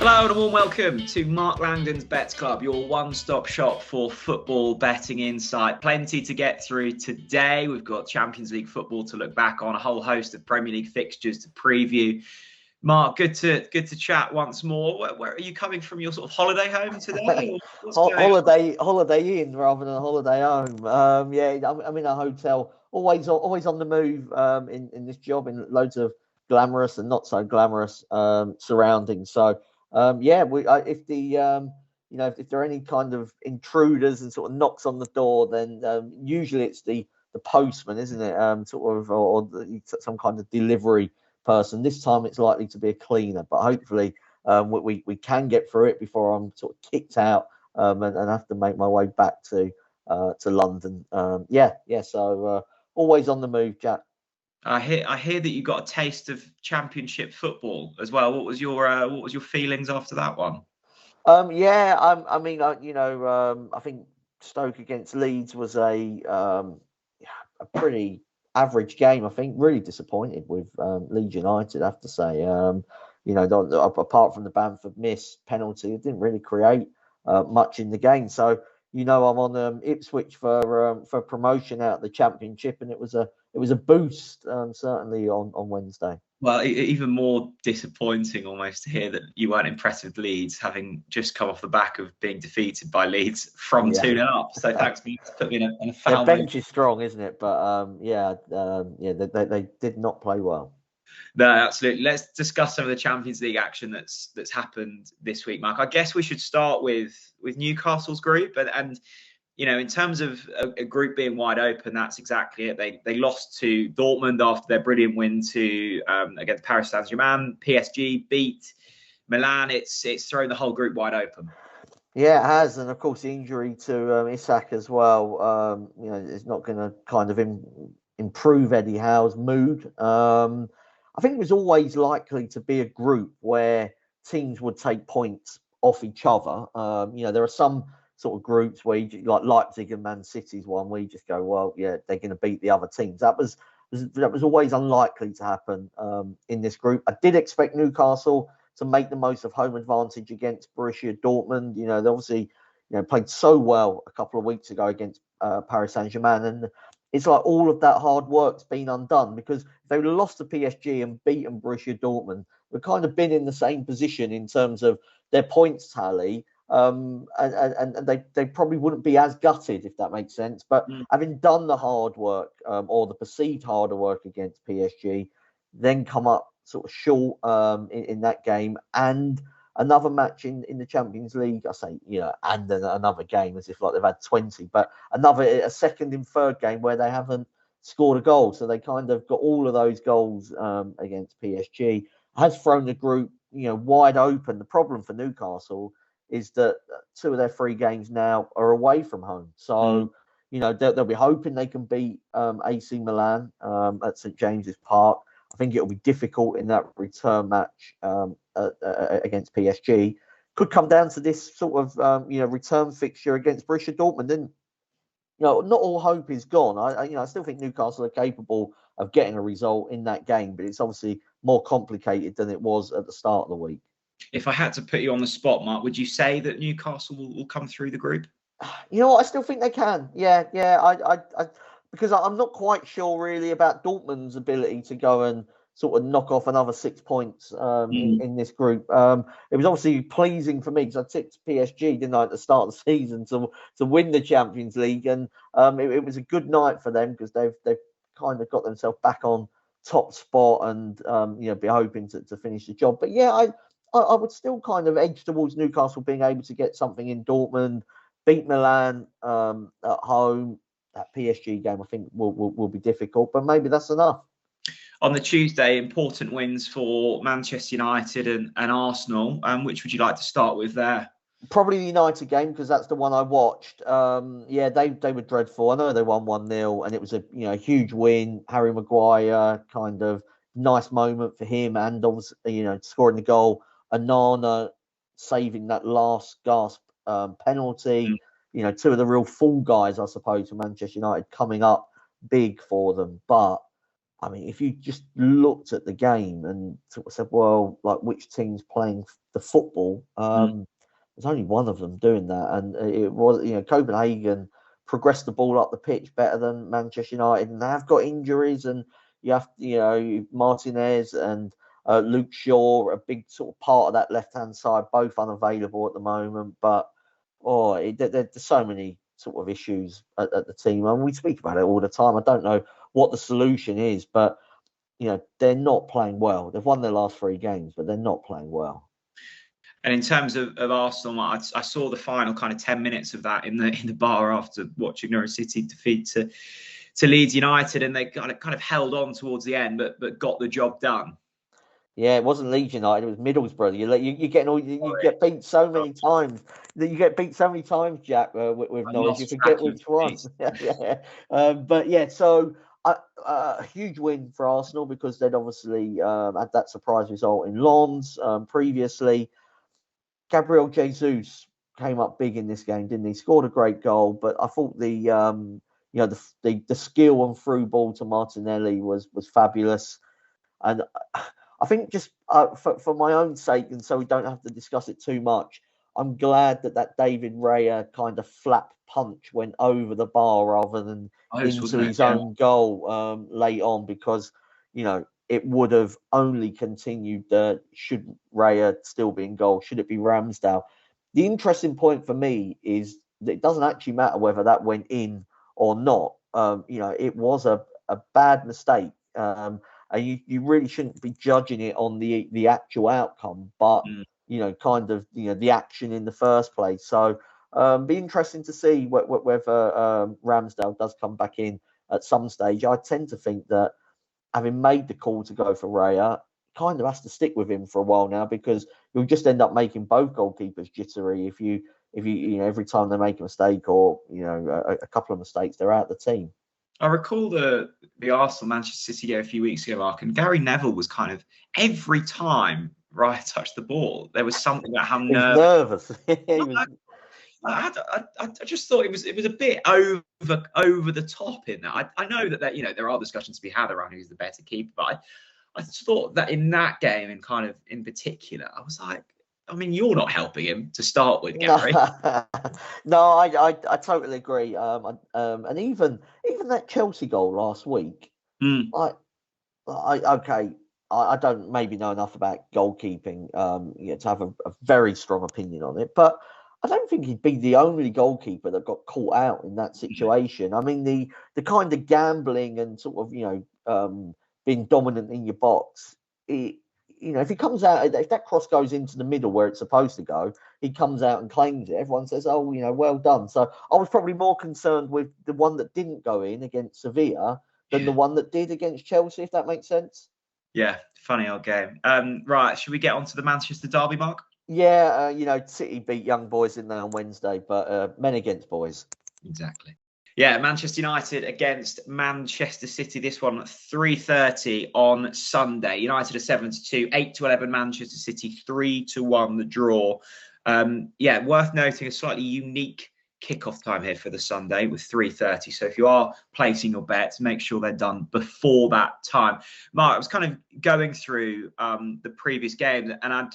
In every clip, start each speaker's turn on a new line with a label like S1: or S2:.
S1: Hello and a warm welcome to Mark Langdon's Bets Club, your one-stop shop for football betting insight. Plenty to get through today. We've got Champions League football to look back on, a whole host of Premier League fixtures to preview. Mark, good to chat once more. Where are you coming from? Your sort of holiday home today?
S2: Holiday in rather than a holiday home. Yeah, I'm in a hotel. Always on the move. In this job, in loads of glamorous and not so glamorous surroundings. So if there are any kind of intruders and sort of knocks on the door, then usually it's the postman, isn't it? Some kind of delivery person. This time it's likely to be a cleaner, but hopefully we can get through it before I'm sort of kicked out and have to make my way back to London. So always on the move, Jack.
S1: I hear that you got a taste of Championship football as well. What was your feelings after that one?
S2: I think Stoke against Leeds was a pretty average game. I think really disappointed with Leeds United, I have to say. Apart from the Bamford miss penalty, it didn't really create much in the game. So I'm on Ipswich for promotion out of the Championship, and it was a boost certainly on Wednesday.
S1: Well, even more disappointing almost to hear that you weren't impressed with Leeds, having just come off the back of being defeated by Leeds from 2-0 up. So thanks for putting me in a foul.
S2: Their bench is strong, isn't it? But they did not play well.
S1: No, absolutely. Let's discuss some of the Champions League action that's happened this week, Mark. I guess we should start with Newcastle's group, and in terms of a group being wide open, that's exactly it. They lost to Dortmund after their brilliant win against Paris Saint-Germain. PSG beat Milan. It's thrown the whole group wide open.
S2: Yeah, it has, and of course the injury to Isak as well. It's not going to kind of improve Eddie Howe's mood. I think it was always likely to be a group where teams would take points off each other. There are some sort of groups where like Leipzig and Man City's one where you just go, well, yeah, they're going to beat the other teams. That was always unlikely to happen in this group. I did expect Newcastle to make the most of home advantage against Borussia Dortmund. They obviously played so well a couple of weeks ago against Paris Saint-Germain, and it's like all of that hard work's been undone, because if they would have lost to PSG and beaten Borussia Dortmund, we've kind of been in the same position in terms of their points tally. And they probably wouldn't be as gutted, if that makes sense. But having done the hard work or the perceived harder work against PSG, then come up sort of short in that game, and another match in the Champions League. I say, and then another game as if like they've had 20, but a second and third game where they haven't scored a goal. So they kind of got all of those goals against PSG. Has thrown the group, wide open. The problem for Newcastle is that 2 of their 3 games now are away from home. So, they'll be hoping they can beat AC Milan at St James's Park. I think it'll be difficult in that return match against PSG. Could come down to this sort of return fixture against Borussia Dortmund. And not all hope is gone. I still think Newcastle are capable of getting a result in that game, but it's obviously more complicated than it was at the start of the week.
S1: If I had to put you on the spot, Mark, would you say that Newcastle will come through the group?
S2: You know what? I still think they can. Yeah. Because I'm not quite sure really about Dortmund's ability to go and sort of knock off another 6 points in this group. It was obviously pleasing for me because I tipped PSG, didn't I, at the start of the season to win the Champions League, and it was a good night for them because they've kind of got themselves back on top spot and be hoping to finish the job. But yeah, I would still kind of edge towards Newcastle being able to get something in Dortmund, beat Milan at home. That PSG game, I think, will be difficult, but maybe that's enough.
S1: On the Tuesday, important wins for Manchester United and Arsenal. Which would you like to start with there?
S2: Probably the United game, because that's the one I watched. They were dreadful. I know they won 1-0, and it was a huge win. Harry Maguire, kind of nice moment for him, and obviously scoring the goal. Onana saving that last gasp penalty. 2 of the real fall guys, I suppose, for Manchester United coming up big for them. But I mean, if you just looked at the game and sort of said, well, like which team's playing the football, there's only one of them doing that, and it was, Copenhagen progressed the ball up the pitch better than Manchester United, and they have got injuries, and you have, Martinez and Luke Shaw, a big sort of part of that left-hand side, both unavailable at the moment. But there's so many sort of issues at the team, and we speak about it all the time. I don't know what the solution is, but they're not playing well. They've won their last 3 games, but they're not playing well.
S1: And in terms of Arsenal, I saw the final kind of 10 minutes of that in the bar after watching Norwich City defeat to Leeds United, and they kind of held on towards the end, but got the job done.
S2: Yeah, it wasn't Leeds United; it was Middlesbrough. You get beat so many times. You get beat so many times, Jack, with Norwich. You forget which one. But yeah, so a huge win for Arsenal because they'd obviously had that surprise result in Lens previously. Gabriel Jesus came up big in this game, didn't he? Scored a great goal, but I thought the skill and through ball to Martinelli was fabulous. And I think just for my own sake, and so we don't have to discuss it too much, I'm glad that David Raya kind of flap punch went over the bar rather than into his own goal late on, because it would have only continued should Raya still be in goal. Should it be Ramsdale? The interesting point for me is that it doesn't actually matter whether that went in or not. It was a bad mistake. And you really shouldn't be judging it on the actual outcome, but the action in the first place. So be interesting to see whether Ramsdale does come back in at some stage. I tend to think that having made the call to go for Raya, kind of has to stick with him for a while now, because you'll just end up making both goalkeepers jittery if you every time they make a mistake or a couple of mistakes, they're out of the team.
S1: I recall the Arsenal Manchester City game a few weeks ago, Mark, and Gary Neville was kind of every time Raya touched the ball, there was something about how
S2: nervous.
S1: I just thought it was a bit over the top in that. I know that there are discussions to be had around who's the better keeper, but I thought that in that game and kind of in particular, I was like, I mean, you're not helping him to start with, Gary.
S2: No, I totally agree. And even that Chelsea goal last week, I don't maybe know enough about goalkeeping, to have a very strong opinion on it, but I don't think he'd be the only goalkeeper that got caught out in that situation. I mean, the kind of gambling and sort of being dominant in your box, if he comes out, if that cross goes into the middle where it's supposed to go, he comes out and claims it. Everyone says, "Oh, well done." So I was probably more concerned with the one that didn't go in against Sevilla than the one that did against Chelsea, if that makes sense.
S1: Yeah, funny old game. Right, should we get on to the Manchester derby, Mark?
S2: Yeah, City beat Young Boys in there on Wednesday, but men against boys.
S1: Exactly. Yeah, Manchester United against Manchester City. This one 3:30 on Sunday. United are 7-2, 8-11 Manchester City, 3-1 the draw. Worth noting a slightly unique kickoff time here for the Sunday with 3:30. So if you are placing your bets, make sure they're done before that time. Mark, I was kind of going through the previous games, and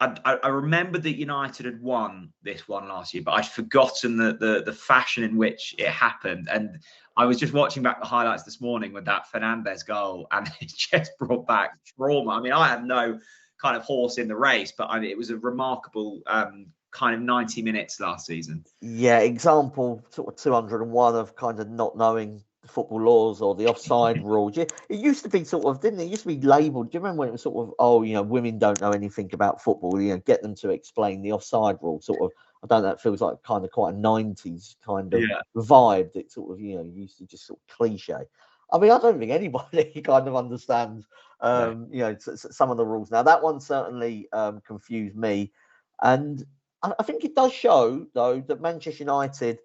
S1: I remembered that United had won this one last year, but I'd forgotten the fashion in which it happened. And I was just watching back the highlights this morning with that Fernandes goal, and it just brought back trauma. I mean, I have no kind of horse in the race, but it was a remarkable kind of 90 minutes last season.
S2: Yeah, example sort of 201 of kind of not knowing football laws or the offside rules. It used to be sort of, didn't it? It used to be labelled. Do you remember when it was sort of, women don't know anything about football? Get them to explain the offside rule. Sort of, I don't know. It feels like kind of quite a 90s kind of vibe that sort of, used to just sort of cliche. I mean, I don't think anybody kind of understands, some of the rules. Now that one certainly confused me, and I think it does show though that Manchester United,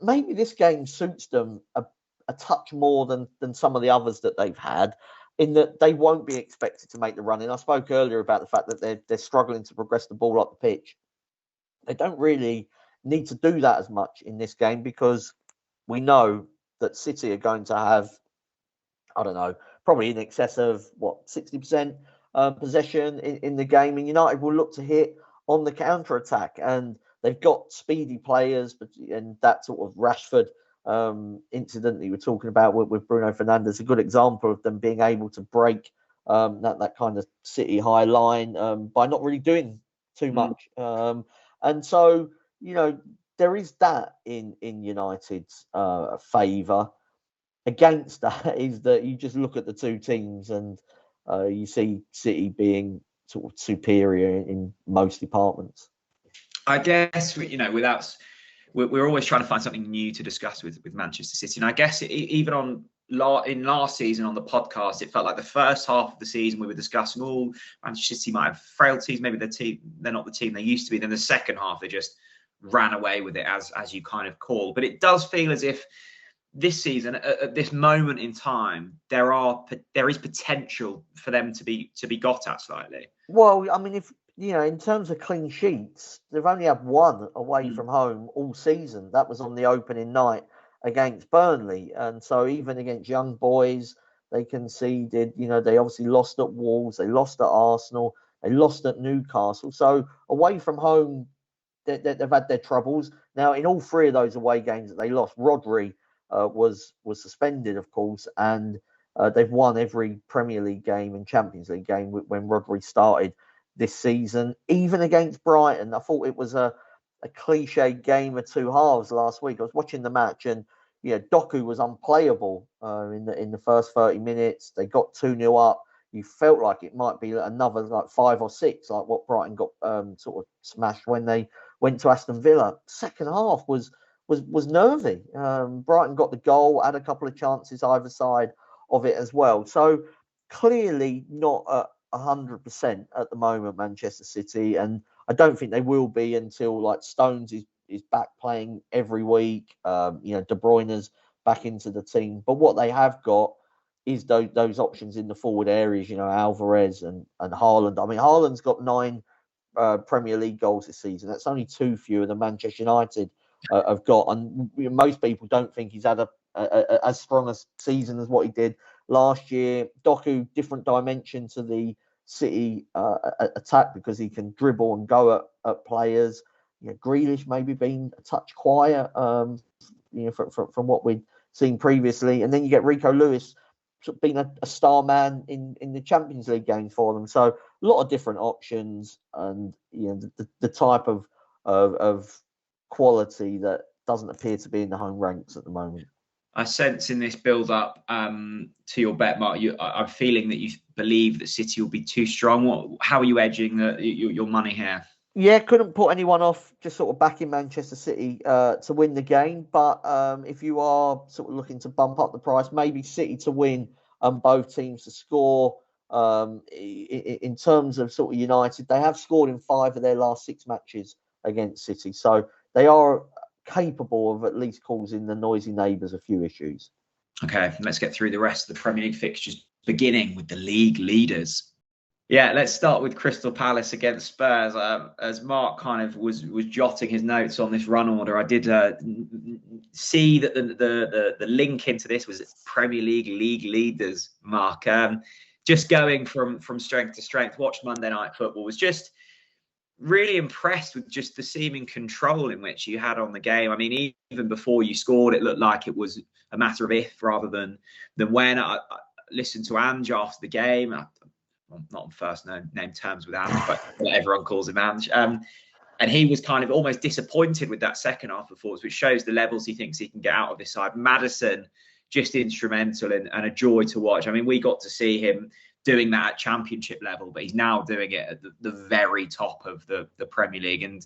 S2: maybe this game suits them a touch more than some of the others that they've had, in that they won't be expected to make the run in. I spoke earlier about the fact that they're struggling to progress the ball up the pitch. They don't really need to do that as much in this game, because we know that City are going to have I don't know, probably in excess of 60% possession in the game, and United will look to hit on the counter attack, and they've got speedy players, and that sort of Rashford incident that you were talking about with Bruno Fernandes, a good example of them being able to break that kind of City high line by not really doing too much. And so, there is that in United's favour. Against that is that you just look at the two teams and you see City being sort of superior in most departments.
S1: I guess, we're always trying to find something new to discuss with Manchester City. And I guess even in last season on the podcast, it felt like the first half of the season we were discussing, Manchester City might have frailties, maybe they're not the team they used to be. Then the second half, they just ran away with it, as you kind of call. But it does feel as if this season, at this moment in time, there is potential for them to be got at slightly.
S2: Well, I mean, if in terms of clean sheets, they've only had one away from home all season. That was on the opening night against Burnley, and so even against young boys, they conceded. They obviously lost at Wolves, they lost at Arsenal, they lost at Newcastle. So away from home, they've had their troubles. Now, in all three of those away games that they lost, Rodri was suspended, of course, and they've won every Premier League game and Champions League game when Rodri started this season. Even against Brighton, I thought it was a cliche game of two halves last week. I was watching the match, and Doku was unplayable in the first 30 minutes. They got 2-0 up. You felt like it might be another like 5 or 6, like what Brighton got sort of smashed when they went to Aston Villa. Second half was nervy. Brighton got the goal, had a couple of chances either side of it as well. So clearly not at 100% at the moment, Manchester City, and I don't think they will be until like Stones is back playing every week. De Bruyne's back into the team, but what they have got is those options in the forward areas. Alvarez and Haaland. I mean, Haaland's got 9 Premier League goals this season. That's only 2 fewer than Manchester United have got, and most people don't think he's had as strong a season as what he did last year. Doku, different dimension to the City attack because he can dribble and go at players. Grealish maybe been a touch quiet, from what we'd seen previously, and then you get Rico Lewis being a star man in the Champions League games for them. So a lot of different options, and the type of quality that doesn't appear to be in the home ranks at the moment.
S1: I sense in this build-up to your bet, Mark, I'm feeling that you believe that City will be too strong. How are you edging your money here?
S2: Yeah, couldn't put anyone off, just sort of backing Manchester City to win the game. But if you are sort of looking to bump up the price, maybe City to win and both teams to score. In terms of sort of United, they have scored in 5 of their last 6 matches against City. So they are capable of at least causing the noisy neighbours a few issues.
S1: Okay, let's get through the rest of the Premier League fixtures, beginning with the league leaders. Yeah, let's start with Crystal Palace against Spurs. As Mark kind of was jotting his notes on this run order, I did see that the link into this was Premier League leaders, Mark. Just going from strength to strength. Watched Monday Night Football, was just really impressed with just the seeming control in which you had on the game. I mean, even before you scored, it looked like it was a matter of if rather than when. I listened to Ange after the game. I'm not on first name terms with Ange, but everyone calls him Ange. And he was kind of almost disappointed with that second half performance, which shows the levels he thinks he can get out of this side. Maddison, just instrumental and a joy to watch. I mean, we got to see him doing that at championship level, but he's now doing it at the very top of the Premier League, and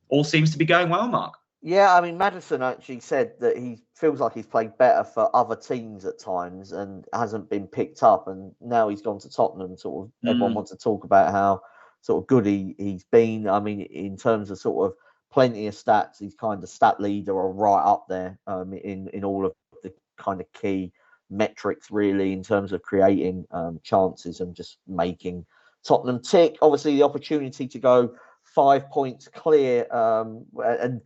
S1: all seems to be going well, Mark.
S2: Yeah, I mean, Maddison actually said that he feels like he's played better for other teams at times and hasn't been picked up, and now he's gone to Tottenham. Sort of everyone wants to talk about how sort of good he's been. I mean, in terms of sort of plenty of stats, he's kind of stat leader or right up there in all of the kind of key metrics, really, in terms of creating chances and just making Tottenham tick. Obviously, the opportunity to go 5 points clear, and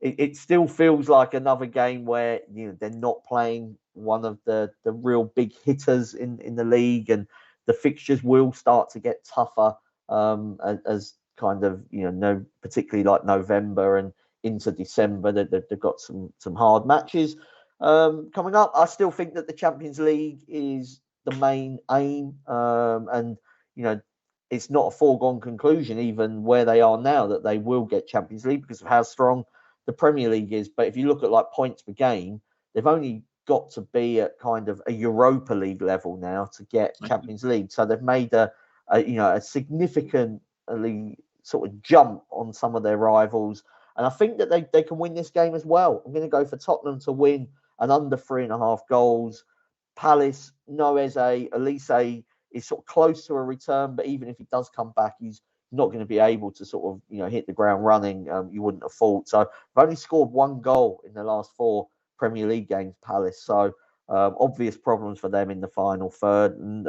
S2: it still feels like another game where they're not playing one of the real big hitters in the league, and the fixtures will start to get tougher as kind of no, particularly like November and into December. They've got some hard matches coming up. I still think that the Champions League is the main aim, and it's not a foregone conclusion even where they are now that they will get Champions League because of how strong the Premier League is. But if you look at like points per game, they've only got to be at kind of a Europa League level now to get Champions League. So they've made a significantly sort of jump on some of their rivals. And I think that they can win this game as well. I'm going to go for Tottenham to win and under 3.5 goals. Palace, no Eze, Elise is sort of close to a return, but even if he does come back, he's not going to be able to sort of hit the ground running. You wouldn't have thought. So they've only scored 1 goal in the last 4 Premier League games, Palace. So obvious problems for them in the final third, and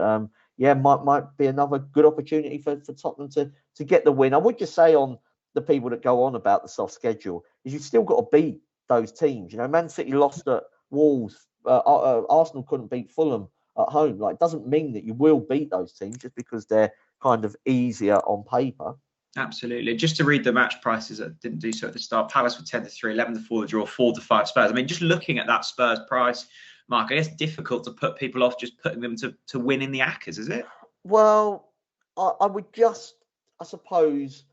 S2: might be another good opportunity for Tottenham to get the win. I would just say on the people that go on about the soft schedule is you've still got to beat those teams. Man City lost at Wolves. Arsenal couldn't beat Fulham at home. Like, it doesn't mean that you will beat those teams just because they're kind of easier on paper.
S1: Absolutely. Just to read the match prices that didn't do so at the start. Palace were 10-3, 11-4 the draw, 4-5 Spurs. I mean, just looking at that Spurs price, Mark, I guess difficult to put people off just putting them to win in the Accas, is it?
S2: Well, I would just, I suppose,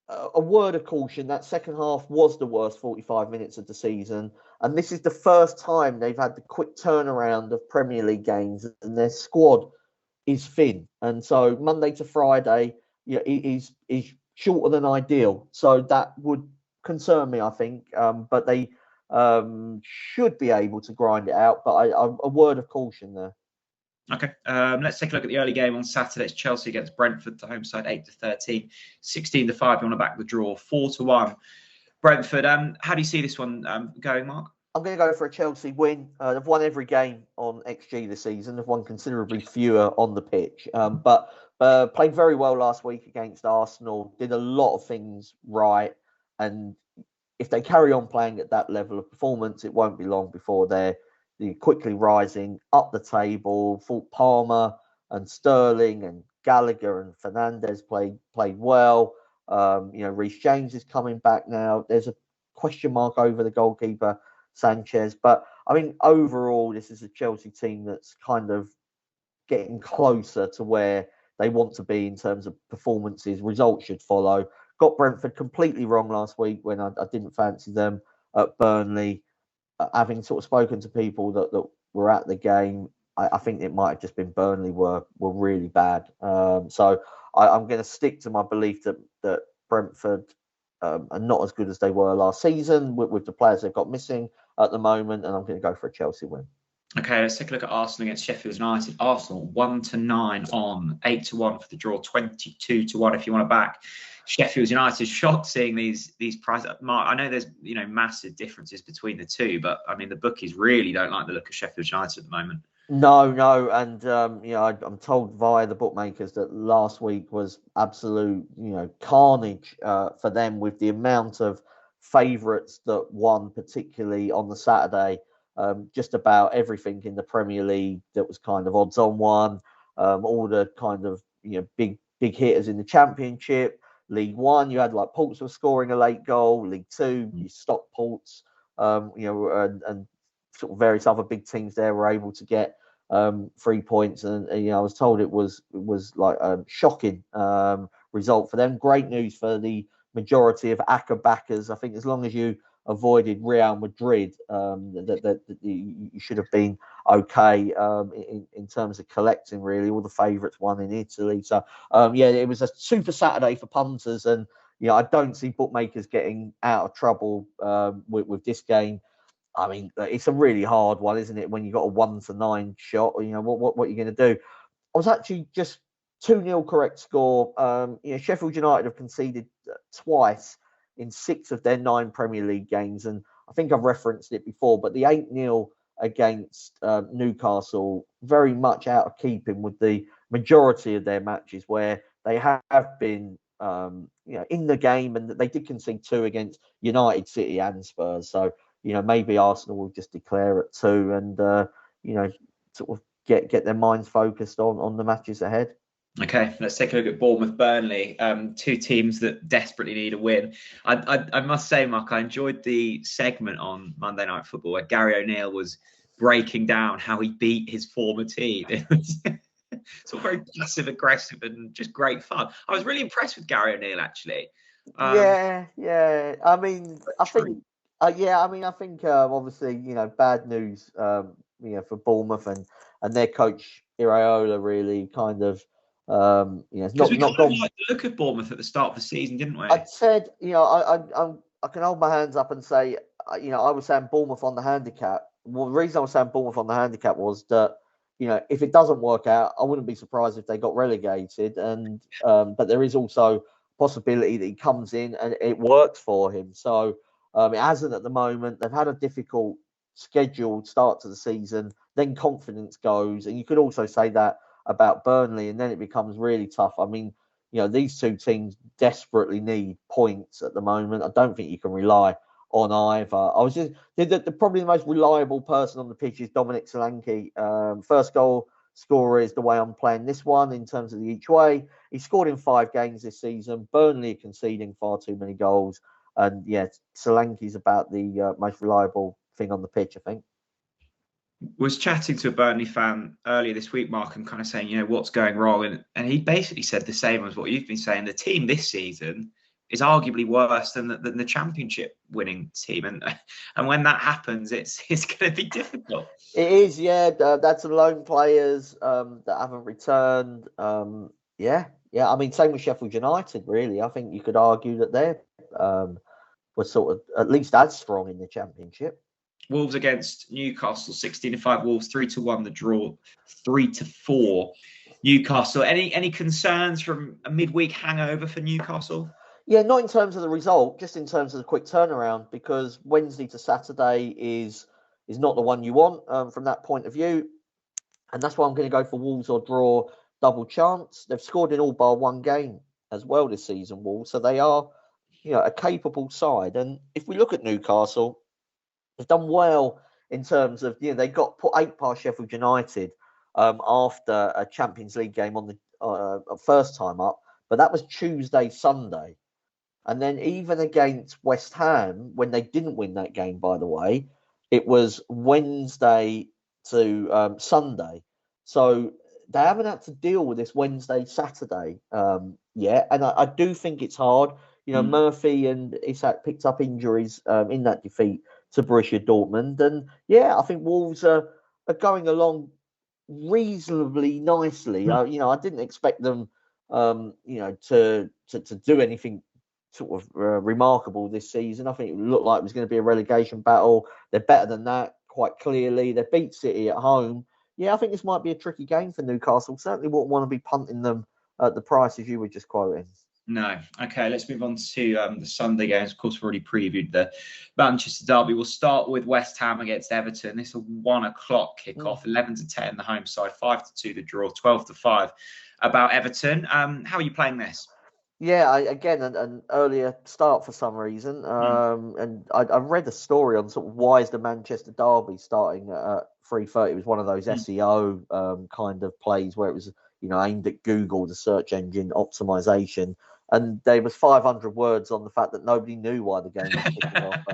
S2: a word of caution. That second half was the worst 45 minutes of the season. And this is the first time they've had the quick turnaround of Premier League games, and their squad is thin. And so Monday to Friday, is shorter than ideal. So that would concern me, I think. But they should be able to grind it out. But a word of caution there.
S1: Okay, let's take a look at the early game on Saturday. It's Chelsea against Brentford, the home side, 8-13, 16-5. You want to back the draw, 4-1. Brentford. How do you see this one going, Mark?
S2: I'm going to go for a Chelsea win. They've won every game on XG this season. They've won considerably fewer on the pitch, but played very well last week against Arsenal. Did a lot of things right, and if they carry on playing at that level of performance, it won't be long before they're quickly rising up the table. Thought Palmer and Sterling and Gallagher and Fernandes played well. Reece James is coming back now. There's a question mark over the goalkeeper, Sanchez. But I mean, overall, this is a Chelsea team that's kind of getting closer to where they want to be in terms of performances. Results should follow. Got Brentford completely wrong last week when I didn't fancy them at Burnley. Having sort of spoken to people that were at the game, I think it might have just been Burnley were really bad. So I'm going to stick to my belief that Brentford are not as good as they were last season with the players they've got missing at the moment, and I'm going to go for a Chelsea win.
S1: Okay, let's take a look at Arsenal against Sheffield United. Arsenal 1-9 on, 8-1 for the draw, 22-1 if you want to back Sheffield United. Shocked seeing these prices. Mark, I know there's massive differences between the two, but I mean the bookies really don't like the look of Sheffield United at the moment.
S2: No, and I'm told via the bookmakers that last week was absolute carnage for them with the amount of favourites that won, particularly on the Saturday. Just about everything in the Premier League that was kind of odds on one. All the kind of big hitters in the Championship. League One, you had like Portsmouth scoring a late goal. League Two, you Stockport's, and sort of various other big teams there were able to get 3 points, and I was told it was like a shocking result for them. Great news for the majority of ACCA backers. I think as long as you avoided Real Madrid, that you should have been okay in terms of collecting. Really, all the favourites won in Italy. So it was a super Saturday for punters, and I don't see bookmakers getting out of trouble with this game. I mean, it's a really hard one, isn't it? When you got a 1-9 shot, what are you going to do? I was actually just 2-0 correct score. Sheffield United have conceded twice in 6 of their 9 Premier League games, and I think I've referenced it before. But the 8-0 against Newcastle, very much out of keeping with the majority of their matches, where they have been in the game, and they did concede 2 against United, City, and Spurs. So maybe Arsenal will just declare at 2, and sort of get their minds focused on the matches ahead.
S1: Okay, let's take a look at Bournemouth, Burnley. 2 teams that desperately need a win. I must say, Mark, I enjoyed the segment on Monday Night Football where Gary O'Neill was breaking down how he beat his former team. It was it's all very passive aggressive and just great fun. I was really impressed with Gary O'Neill, actually.
S2: Yeah. I mean, I think, obviously, bad news, for Bournemouth and their coach Iraola really kind of, it's
S1: Because we
S2: not
S1: kind of
S2: gone.
S1: liked the look of Bournemouth at the start of the season, didn't we?
S2: I said, I can hold my hands up and say, I was saying Bournemouth on the handicap. Well, the reason I was saying Bournemouth on the handicap was that, if it doesn't work out, I wouldn't be surprised if they got relegated. And but there is also possibility that he comes in and it works for him. So it hasn't at the moment. They've had a difficult scheduled start to the season. Then confidence goes, and you could also say that about Burnley, and then it becomes really tough. I mean, these 2 teams desperately need points at the moment. I don't think you can rely on either. I was just probably the most reliable person on the pitch is Dominic Solanke. First goal scorer is the way I'm playing this one in terms of the each way. He scored in 5 games this season. Burnley are conceding far too many goals. And Solanke's about the most reliable thing on the pitch, I think.
S1: Was chatting to a Burnley fan earlier this week, Mark, and kind of saying, what's going wrong? And he basically said the same as what you've been saying. The team this season is arguably worse than the championship winning team. And when that happens, it's going to be difficult.
S2: It is, yeah. That's some lone players that haven't returned. Yeah. I mean, same with Sheffield United, really. I think you could argue that they were sort of at least as strong in the championship.
S1: Wolves against Newcastle, 16-5 Wolves, 3-1 the draw, 3-4 Newcastle. Any concerns from a midweek hangover for Newcastle?
S2: Yeah, not in terms of the result, just in terms of the quick turnaround, because Wednesday to Saturday is not the one you want from that point of view. And that's why I'm going to go for Wolves or draw double chance. They've scored in all bar 1 game as well this season, Wolves. So they are, a capable side. And if we look at Newcastle, they've done well in terms of, they got put 8 past Sheffield United after a Champions League game on the first time up. But that was Tuesday, Sunday. And then even against West Ham, when they didn't win that game, by the way, it was Wednesday to Sunday. So they haven't had to deal with this Wednesday, Saturday yet. And I do think it's hard. Murphy and Isak picked up injuries in that defeat to Borussia Dortmund. And I think Wolves are going along reasonably nicely. I didn't expect them, to do anything sort of remarkable this season. I think it looked like it was going to be a relegation battle. They're better than that, quite clearly. They beat City at home. I think this might be a tricky game for Newcastle. Certainly wouldn't want to be punting them at the prices you were just quoting.
S1: No. Okay, let's move on to the Sunday games. Of course, we've already previewed the Manchester derby. We'll start with West Ham against Everton. This is a 1 o'clock kickoff, 11-10 the home side, 5-2 the draw, 12-5 about Everton. How are you playing this?
S2: Yeah, again, an earlier start for some reason. And I read a story on sort of why is the Manchester derby starting at 3:30. It was one of those SEO kind of plays where it was, aimed at Google, the search engine optimization. And there was 500 words on the fact that nobody knew why the game was kicking off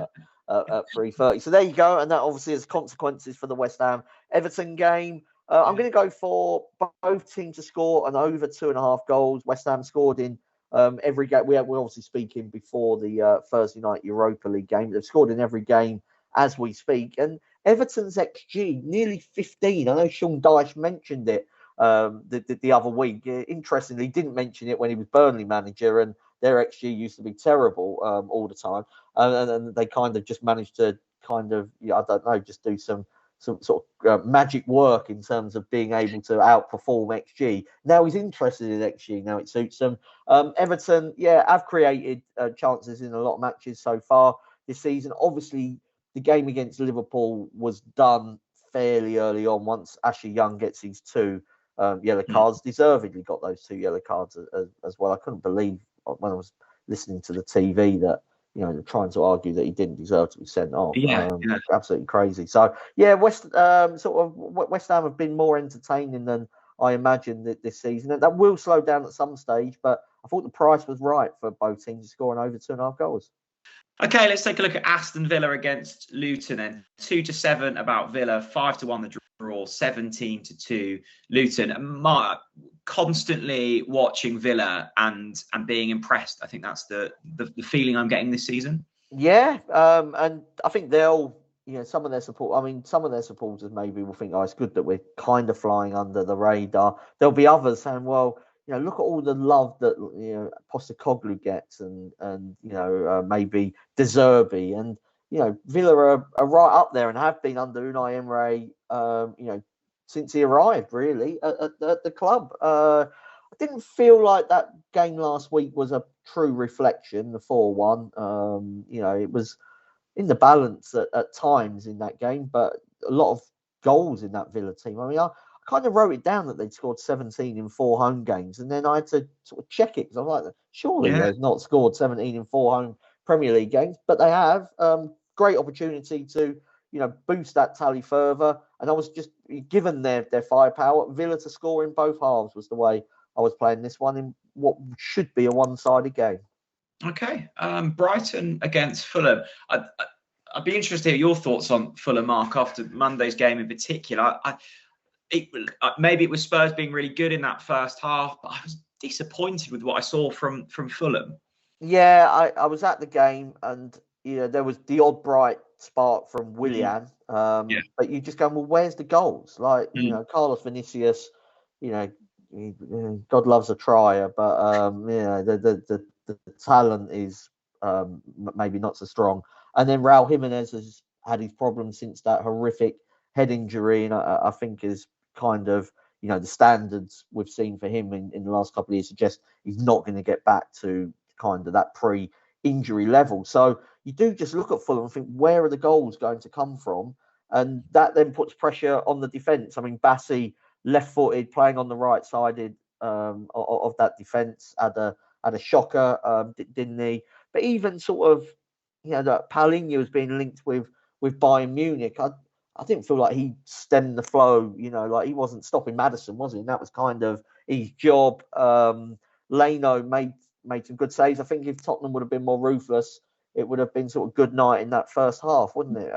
S2: at 3:30. So there you go. And that obviously has consequences for the West Ham Everton game. I'm going to go for both teams to score and over 2.5 goals. West Ham scored in every game. We're obviously speaking before the Thursday night Europa League game. They've scored in every game as we speak. And Everton's XG, nearly 15. I know Sean Dyche mentioned it the other week. Interestingly, he didn't mention it when he was Burnley manager, and their XG used to be terrible all the time. And they kind of just managed to I don't know, just do some sort of magic work in terms of being able to outperform XG. Now he's interested in XG. Now it suits them. Everton, have created chances in a lot of matches so far this season. Obviously, the game against Liverpool was done fairly early on once Ashley Young gets his 2 yellow cards. Deservedly got those 2 yellow cards as well. I couldn't believe when I was listening to the TV that they're trying to argue that he didn't deserve to be sent off.
S1: Yeah.
S2: Absolutely crazy. So yeah, West Ham have been more entertaining than I imagined this season, and that will slow down at some stage. But I thought the price was right for both teams scoring over 2.5 goals.
S1: Okay, let's take a look at Aston Villa against Luton then. 2-7 about Villa, 5-1 the draw, 17-2 Luton. Mark, constantly watching Villa and being impressed. I think that's the feeling I'm getting this season.
S2: Yeah, and I think they'll, some of their supporters maybe will think, it's good that we're kind of flying under the radar. There'll be others saying, well, look at all the love that Postecoglou gets, and maybe De Zerbi, and Villa are right up there and have been under Unai Emery, since he arrived really at the club. I didn't feel like that game last week was a true reflection, the 4-1. It was in the balance at times in that game, but a lot of goals in that Villa team. I mean, I kind of wrote it down that they'd scored 17 in 4 home games, and then I had to sort of check it because I'm like, surely they've not scored 17 in 4 home Premier League games, but they have. Great opportunity to boost that tally further, and I was just given their firepower. Villa to score in both halves was the way I was playing this one in what should be a one-sided game.
S1: Okay, Brighton against Fulham. I'd be interested to hear your thoughts on Fulham, Mark, after Monday's game in particular. Maybe it was Spurs being really good in that first half, but I was disappointed with what I saw from Fulham.
S2: Yeah, I was at the game, and there was the odd bright spark from Willian, but you just go, well, where's the goals? Like Carlos Vinicius, God loves a trier, but the talent is maybe not so strong. And then Raul Jimenez has had his problems since that horrific head injury, and I think is kind of the standards we've seen for him in the last couple of years suggest he's not going to get back to kind of that pre-injury level. So you do just look at Fulham and think, where are the goals going to come from? And that then puts pressure on the defence. I mean, Bassi, left-footed, playing on the right-sided of that defence, had a shocker, didn't he? But even sort of, that Paulinho has been linked with Bayern Munich. I didn't feel like he stemmed the flow, like he wasn't stopping Maddison, was he? And that was kind of his job. Leno made some good saves. I think if Tottenham would have been more ruthless, it would have been sort of good night in that first half, wouldn't it?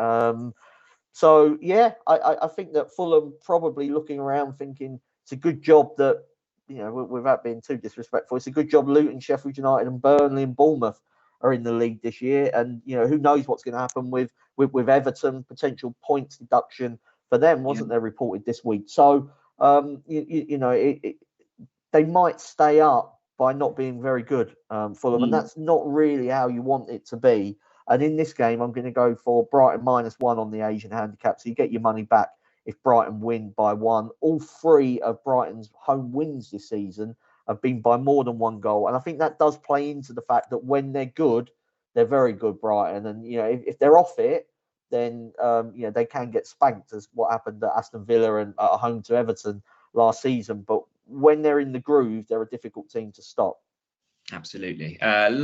S2: So, yeah, I think that Fulham probably looking around thinking it's a good job that, without being too disrespectful, it's a good job Luton, Sheffield United and Burnley and Bournemouth are in the league this year. And, who knows what's going to happen with Everton, potential points deduction for them, wasn't there, reported this week? So, they might stay up by not being very good, Fulham. And that's not really how you want it to be. And in this game, I'm going to go for Brighton -1 on the Asian handicap. So you get your money back if Brighton win by 1. All 3 of Brighton's home wins this season have been by more than 1 goal. And I think that does play into the fact that when they're good, they're very good, Brighton. And, if they're off it, then, they can get spanked, as what happened at Aston Villa and at home to Everton last season. But when they're in the groove, they're a difficult team to stop.
S1: Absolutely.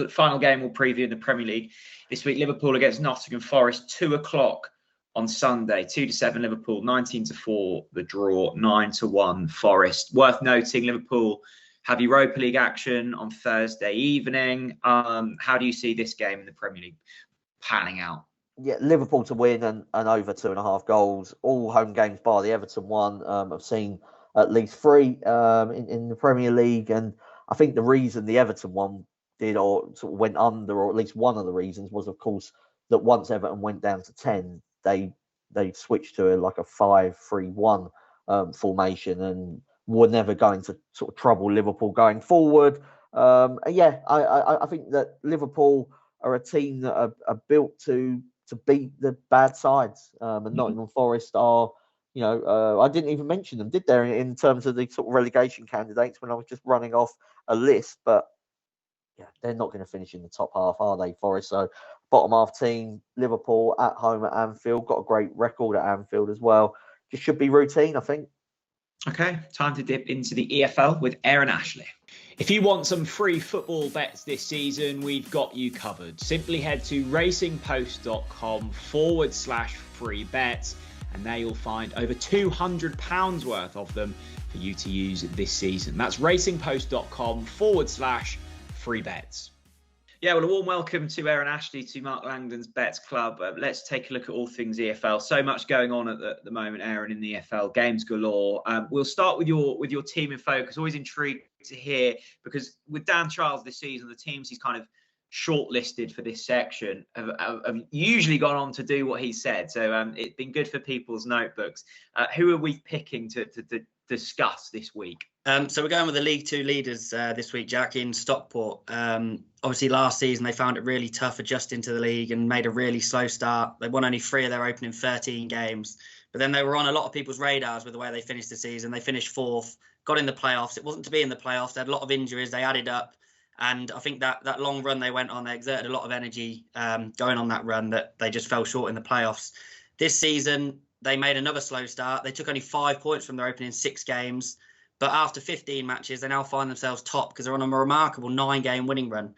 S1: Final game we'll preview in the Premier League this week. Liverpool against Nottingham Forest, 2:00 on Sunday. 2-7 Liverpool, 19-4 the draw, 9-1 Forest. Worth noting, Liverpool have Europa League action on Thursday evening. How do you see this game in the Premier League panning out?
S2: Yeah, Liverpool to win and over 2.5 goals. All home games bar the Everton one. I've seen at least 3 in the Premier League, and I think the reason the Everton one did or sort of went under, or at least one of the reasons, was of course that once Everton went down to 10, they switched to a 5-3-1 formation and were never going to sort of trouble Liverpool going forward. I think that Liverpool are a team that are built to beat the bad sides, and Nottingham Forest are. I didn't even mention them, did there, in terms of the sort of relegation candidates when I was just running off a list. But yeah, they're not going to finish in the top half, are they, Forest? So bottom half team, Liverpool at home at Anfield, got a great record at Anfield as well. Just should be routine, I think.
S1: Okay, time to dip into the EFL with Aaron Ashley. If you want some free football bets this season, we've got you covered. Simply head to racingpost.com/free bets, and there you'll find over £200 worth of them for you to use this season. That's racingpost.com/free bets. Yeah, well, a warm welcome to Aaron Ashley, to Mark Langdon's Bets Club. Let's take a look at all things EFL. So much going on at the moment, Aaron, in the EFL. Games galore. We'll start with your team in focus. Always intrigued to hear, because with Dan Charles this season, the teams he's kind of shortlisted for this section have usually gone on to do what he said. So it's been good for people's notebooks. Who are we picking to discuss this week?
S3: So we're going with the League Two leaders this week, Jack, in Stockport. Obviously, last season they found it really tough adjusting to the league and made a really slow start. They won only 3 of their opening 13 games. But then they were on a lot of people's radars with the way they finished the season. They finished 4th, got in the playoffs. It wasn't to be in the playoffs. They had a lot of injuries. They added up. And I think that long run they went on, they exerted a lot of energy going on that run, that they just fell short in the playoffs. This season, they made another slow start. They took only 5 points from their opening 6 games. But after 15 matches, they now find themselves top because they're on a remarkable 9-game winning run.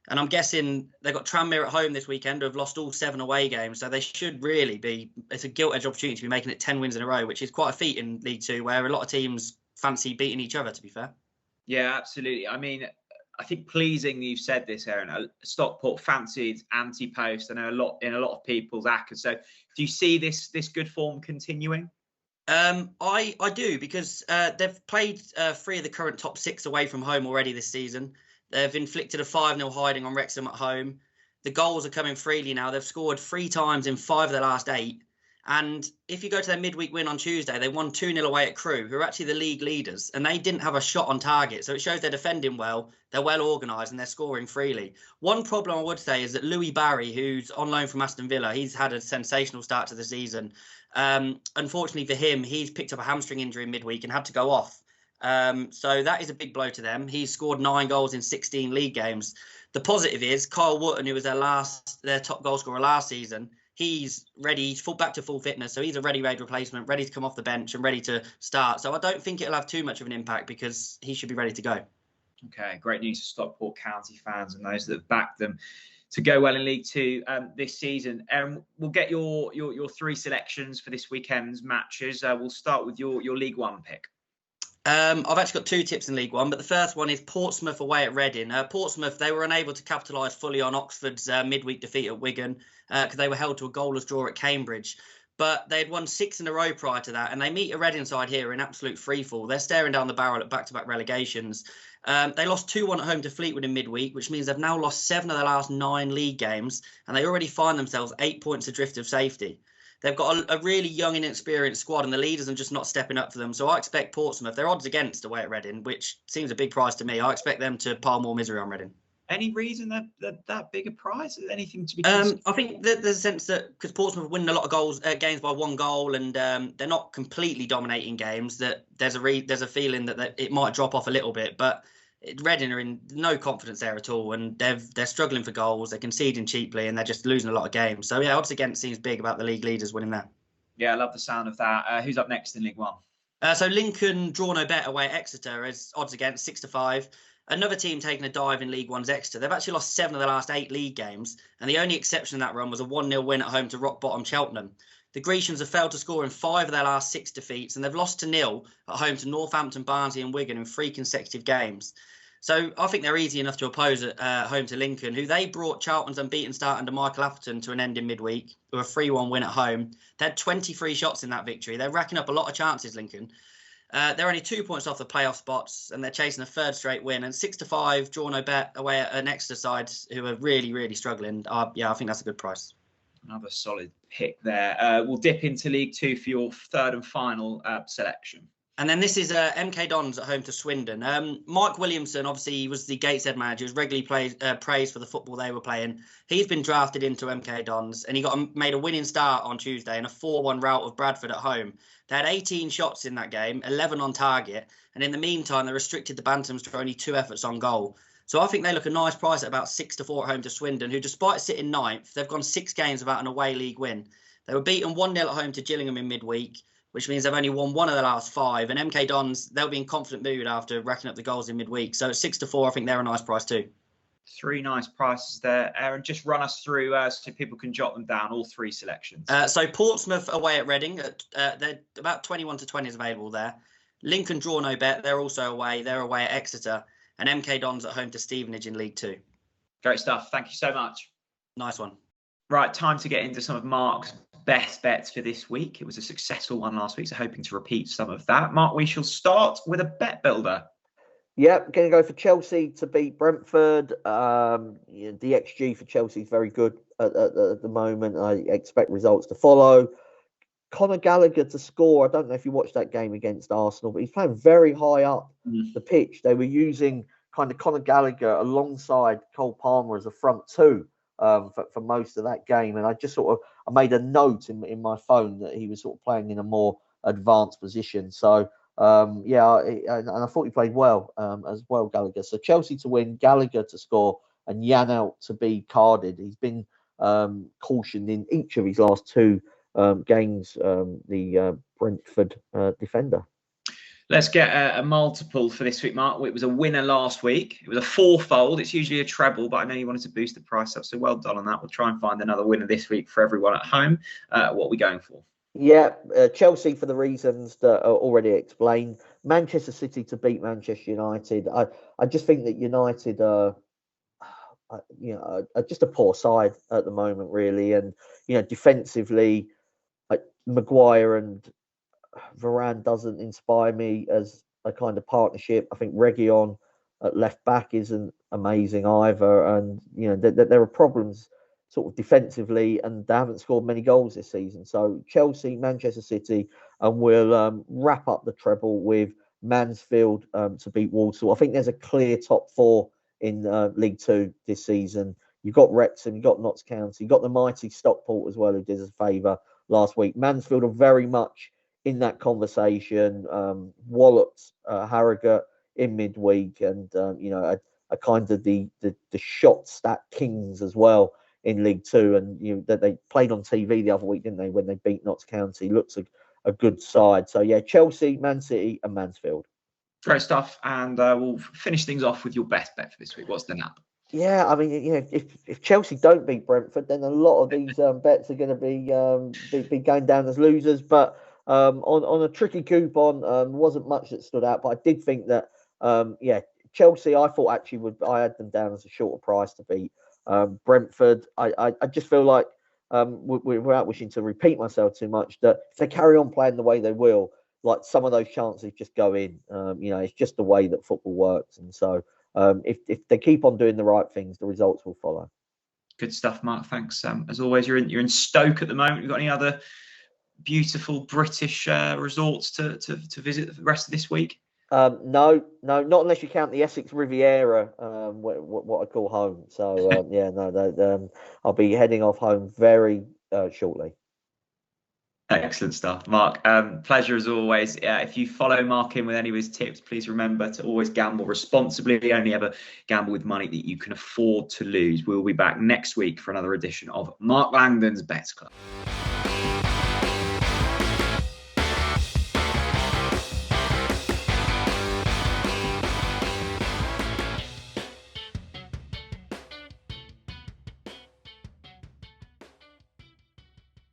S3: And I'm guessing they've got Tranmere at home this weekend, who have lost all 7 away games. So they should really be, it's a gilt-edged opportunity to be making it 10 wins in a row, which is quite a feat in League Two, where a lot of teams fancy beating each other, to be fair.
S1: Yeah, absolutely. I mean, I think pleasing you've said this, Aaron. Stockport fancied anti-post. I know in a lot of people's acres. So do you see this good form continuing?
S3: I do, because they've played 3 of the current top 6 away from home already this season. They've inflicted a 5-0 hiding on Wrexham at home. The goals are coming freely now. They've scored 3 times in 5 of their last 8. And if you go to their midweek win on Tuesday, they won 2-0 away at Crewe, who are actually the league leaders, and they didn't have a shot on target. So it shows they're defending well, they're well organised, and they're scoring freely. One problem I would say is that Louis Barry, who's on loan from Aston Villa, he's had a sensational start to the season. Unfortunately for him, he's picked up a hamstring injury midweek and had to go off. So that is a big blow to them. He's scored 9 goals in 16 league games. The positive is Kyle Wootton, who was their top goal scorer last season. He's ready. He's back to full fitness, so he's a ready-made replacement, ready to come off the bench and ready to start. So I don't think it'll have too much of an impact, because he should be ready to go.
S1: Okay, great news for Stockport County fans and those that have backed them to go well in League Two this season. We'll get your 3 selections for this weekend's matches. We'll start with your League One pick.
S3: I've actually got 2 tips in League One, but the first one is Portsmouth away at Reading. Portsmouth, they were unable to capitalise fully on Oxford's midweek defeat at Wigan, because they were held to a goalless draw at Cambridge. But they had won 6 in a row prior to that, and they meet a Reading side here in absolute freefall. They're staring down the barrel at back-to-back relegations. They lost 2-1 at home to Fleetwood in midweek, which means they've now lost 7 of their last 9 league games, and they already find themselves 8 points adrift of safety. They've got a really young and inexperienced squad, and the leaders are just not stepping up for them. So I expect Portsmouth, their odds against away at Reading, which seems a big price to me. I expect them to pile more misery on Reading.
S1: Any reason that big a price? Anything to be?
S3: I think that there's a sense that because Portsmouth are winning a lot of games by 1 goal, and they're not completely dominating games, that there's a feeling that it might drop off a little bit. But Reading are in no confidence there at all, and they're struggling for goals. They're conceding cheaply, and they're just losing a lot of games. So yeah, odds against seems big about the league leaders winning that.
S1: Yeah, I love the sound of that. Who's up next in League One?
S3: So Lincoln draw no bet away at Exeter as odds against 6-5. Another team taking a dive in League One's Exeter. They've actually lost 7 of their last 8 league games, and the only exception in that run was a 1-0 win at home to rock bottom Cheltenham. The Grecians have failed to score in 5 of their last 6 defeats, and they've lost to 0 at home to Northampton, Barnsley and Wigan in 3 consecutive games. So I think they're easy enough to oppose at home to Lincoln, who they brought Charlton's unbeaten start under Michael Appleton to an end in midweek with a 3-1 win at home. They had 23 shots in that victory. They're racking up a lot of chances, Lincoln. They're only 2 points off the playoff spots, and they're chasing a 3rd straight win. And 6-5, draw no bet away at an Exeter side who are really, really struggling. Yeah, I think that's a good price.
S1: Another solid pick there. We'll dip into League Two for your 3rd and final selection.
S3: And then this is MK Dons at home to Swindon. Mike Williamson, obviously, he was the Gateshead manager, was regularly praised for the football they were playing. He's been drafted into MK Dons, and he made a winning start on Tuesday in a 4-1 rout of Bradford at home. They had 18 shots in that game, 11 on target, and in the meantime, they restricted the Bantams to only 2 efforts on goal. So I think they look a nice price at about 6-4 at home to Swindon, who, despite sitting 9th, they've gone 6 games without an away league win. They were beaten 1-0 at home to Gillingham in midweek, which means they've only won 1 of the last 5. And MK Dons, they'll be in confident mood after racking up the goals in midweek. So at 6-4, I think they're a nice price too.
S1: 3 nice prices there. Aaron, just run us through so people can jot them down, all 3 selections.
S3: So Portsmouth away at Reading, they're about 21 to 20 is available there. Lincoln draw no bet, they're also away. They're away at Exeter. And MK Dons at home to Stevenage in League 2.
S1: Great stuff. Thank you so much.
S3: Nice one.
S1: Right, time to get into some of Mark's best bets for this week. It was a successful one last week, so hoping to repeat some of that. Mark, we shall start with a bet builder.
S2: Yep, going to go for Chelsea to beat Brentford. The XG for Chelsea is very good at the moment. I expect results to follow. Conor Gallagher to score. I don't know if you watched that game against Arsenal, but he's playing very high up the pitch. They were using kind of Conor Gallagher alongside Cole Palmer as a front 2 for most of that game. And I just I made a note in my phone that he was sort of playing in a more advanced position. So, and I thought he played well as well, Gallagher. So Chelsea to win, Gallagher to score, and Yanalt to be carded. He's been cautioned in each of his last 2 games, the Brentford defender.
S1: Let's get a multiple for this week, Mark. It was a winner last week. It was a 4-fold. It's usually a treble, but I know you wanted to boost the price up, so well done on that. We'll try and find another winner this week for everyone at home. What are we going for?
S2: Yeah, Chelsea for the reasons that are already explained. Manchester City to beat Manchester United. I just think that United are just a poor side at the moment, really, and defensively, Maguire and Varane doesn't inspire me as a kind of partnership. I think Reguilon at left back isn't amazing either, and there are problems sort of defensively, and they haven't scored many goals this season. So Chelsea, Manchester City, and we'll wrap up the treble with Mansfield to beat Walsall. I think there's a clear top 4 in League 2 this season. You've got Wrexham, you've got Notts County, you've got the mighty Stockport as well, who did us a favour last week. Mansfield are very much in that conversation. Walloped Harrogate in midweek, and a kind of the shot stat kings as well in League 2, and that they played on TV the other week, didn't they, when they beat Notts County? Looks a good side. So yeah, Chelsea, Man City, and Mansfield.
S1: Great stuff, and we'll finish things off with your best bet for this week. What's the nap?
S2: Yeah, I mean, if Chelsea don't beat Brentford, then a lot of these bets are going to be going down as losers. But on a tricky coupon, wasn't much that stood out. But I did think that, Chelsea, I thought actually I had them down as a shorter price to beat Brentford. I just feel like, without wishing to repeat myself too much, that if they carry on playing the way they will, like some of those chances just go in. It's just the way that football works, and so. If they keep on doing the right things, the results will follow.
S1: Good stuff, Mark. Thanks. As always, you're in Stoke at the moment. You've got any other beautiful British resorts to visit the rest of this week?
S2: No, not unless you count the Essex Riviera, what I call home. So I'll be heading off home very shortly.
S1: Excellent stuff, Mark. Pleasure as always. If you follow Mark in with any of his tips, please remember to always gamble responsibly. Only ever gamble with money that you can afford to lose. We'll be back next week for another edition of Mark Langdon's Bets Club.